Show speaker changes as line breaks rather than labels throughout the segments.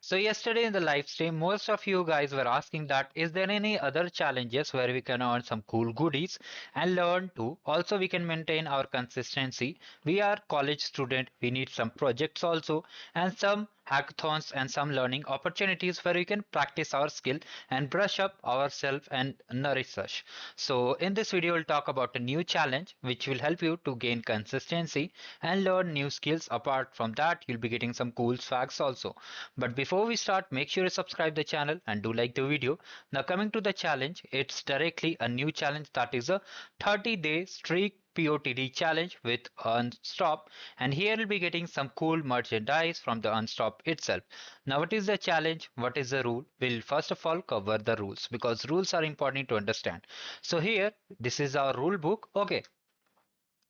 So yesterday in the live stream, most of you guys were asking that is there any other challenges where we can earn some cool goodies and learn too. Also, we can maintain our consistency. We are college student. We need some projects also and some hackathons and some learning opportunities where we can practice our skill and brush up ourselves and nourish us. So in this video, we'll talk about a new challenge which will help you to gain consistency and learn new skills. Apart from that, you'll be getting some cool swags also. But before we start, make sure you subscribe the channel and do like the video. Now coming to the challenge, it's directly a new challenge that is a 30-day streak POTD challenge with Unstop, and here you'll be getting some cool merchandise from the Unstop itself. Now what is the challenge? What is the rule? We'll first of all cover the rules because rules are important to understand. So here, this is our rule book. Okay,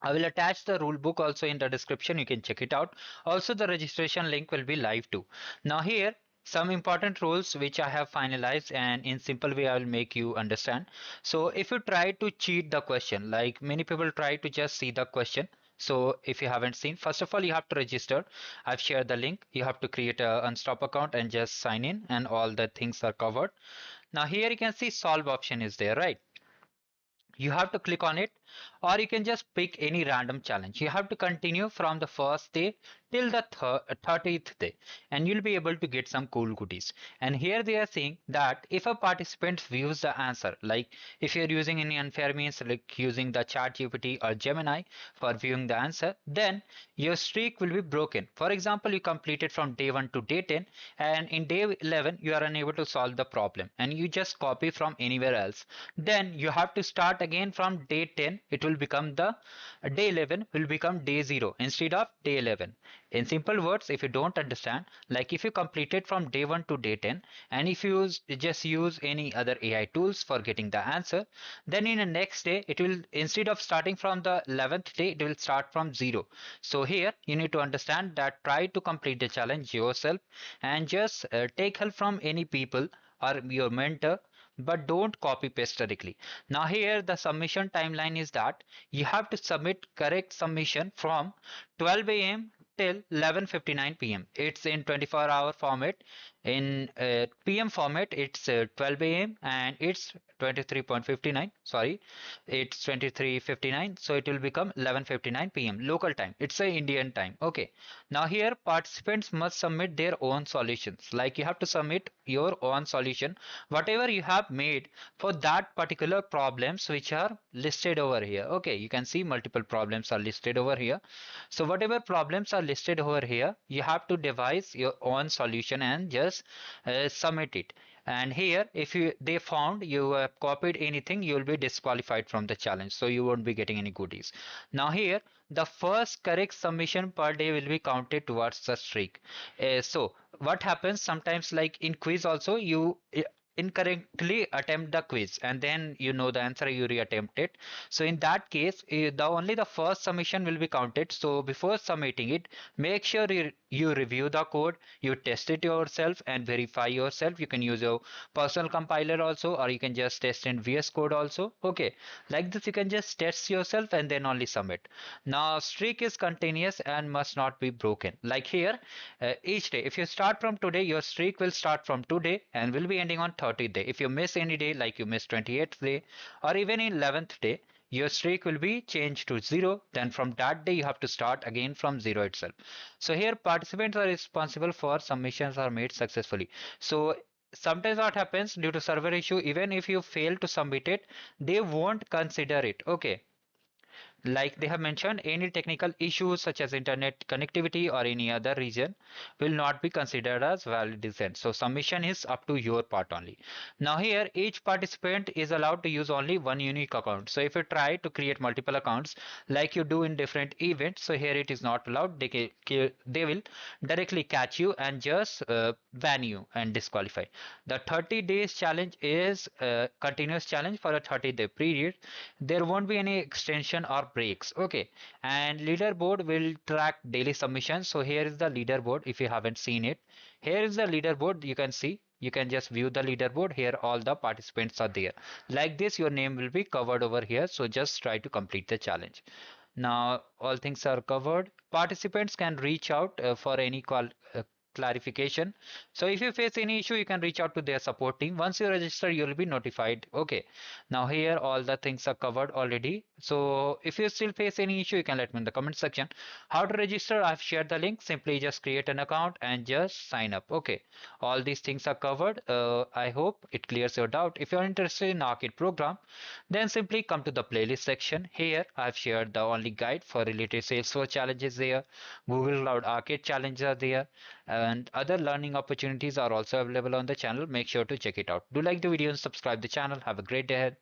I will attach the rule book also in the description. You can check it out. Also, the registration link will be live too. Now here, some important rules which I have finalized and in simple way I will make you understand. So if you try to cheat the question, like many people try to just see the question. So if you haven't seen, first of all, you have to register. I've shared the link. You have to create a Unstop account and just sign in and all the things are covered. Now here you can see solve option is there, right? You have to click on it or you can just pick any random challenge. You have to continue from the first day till the 30th day and you'll be able to get some cool goodies. And here they are saying that if a participant views the answer, like if you're using any unfair means like using the chat GPT or Gemini for viewing the answer, then your streak will be broken. For example, you completed from day 1 to day 10 and in day 11 you are unable to solve the problem and you just copy from anywhere else. Then you have to start again from day 10. It will become the day 11 will become day 0 instead of day 11. In simple words, if you don't understand, like if you completed from day 1 to day 10 and if you just use any other AI tools for getting the answer, then in the next day it will, instead of starting from the 11th day, it will start from 0. So here you need to understand that try to complete the challenge yourself and just take help from any people or your mentor, but don't copy paste directly. Now here the submission timeline is that you have to submit correct submission from 12 a.m. till 11:59 p.m. It's in 24-hour format. In PM format, it's 12 a.m. and it's 23.59. Sorry, it's 23:59. So it will become 11:59 p.m. local time. It's a Indian time. Okay. Now here participants must submit their own solutions. Like you have to submit your own solution, whatever you have made for that particular problems which are listed over here. Okay, you can see multiple problems are listed over here. So whatever problems are listed over here, you have to devise your own solution and just submit it. And here, if you they found you have copied anything, you will be disqualified from the challenge. So you won't be getting any goodies. Now here, the first correct submission per day will be counted towards the streak. So what happens sometimes, like in quiz also, you incorrectly attempt the quiz and then you know the answer, you reattempt it. So in that case, the only the first submission will be counted. So before submitting it, make sure you review the code, you test it yourself and verify yourself. You can use your personal compiler also, or you can just test in VS Code also. Okay, like this you can just test yourself and then only submit. Now streak is continuous and must not be broken. Like here, each day, if you start from today, your streak will start from today and will be ending on 30th day. If you miss any day, like you miss 28th day or even in 11th day, your streak will be changed to 0. Then from that day you have to start again from 0 itself. So here participants are responsible for submissions are made successfully. So sometimes what happens, due to server issue, even if you fail to submit it, they won't consider it. Okay, like they have mentioned, any technical issues such as internet connectivity or any other reason will not be considered as valid reason. So submission is up to your part only. Now here each participant is allowed to use only one unique account. So if you try to create multiple accounts like you do in different events, so here it is not allowed. They will directly catch you and just ban you and disqualify. The 30 days challenge is a continuous challenge for a 30-day period. There won't be any extension or breaks. Okay, and leaderboard will track daily submissions. So here is the leaderboard. If you haven't seen it, here is the leaderboard. You can see, you can just view the leaderboard. Here all the participants are there. Like this your name will be covered over here. So just try to complete the challenge. Now all things are covered. Participants can reach out for any call clarification. So if you face any issue, you can reach out to their support team. Once you register, you'll be notified. Okay. Now here all the things are covered already. So if you still face any issue, you can let me in the comment section. How to register? I've shared the link. Simply just create an account and just sign up. Okay. All these things are covered. I hope it clears your doubt. If you're interested in Arcade program, then simply come to the playlist section. Here I've shared the only guide for related Salesforce challenges there. Google Cloud Arcade challenges are there, and other learning opportunities are also available on the channel. Make sure to check it out. Do like the video and subscribe the channel. Have a great day ahead.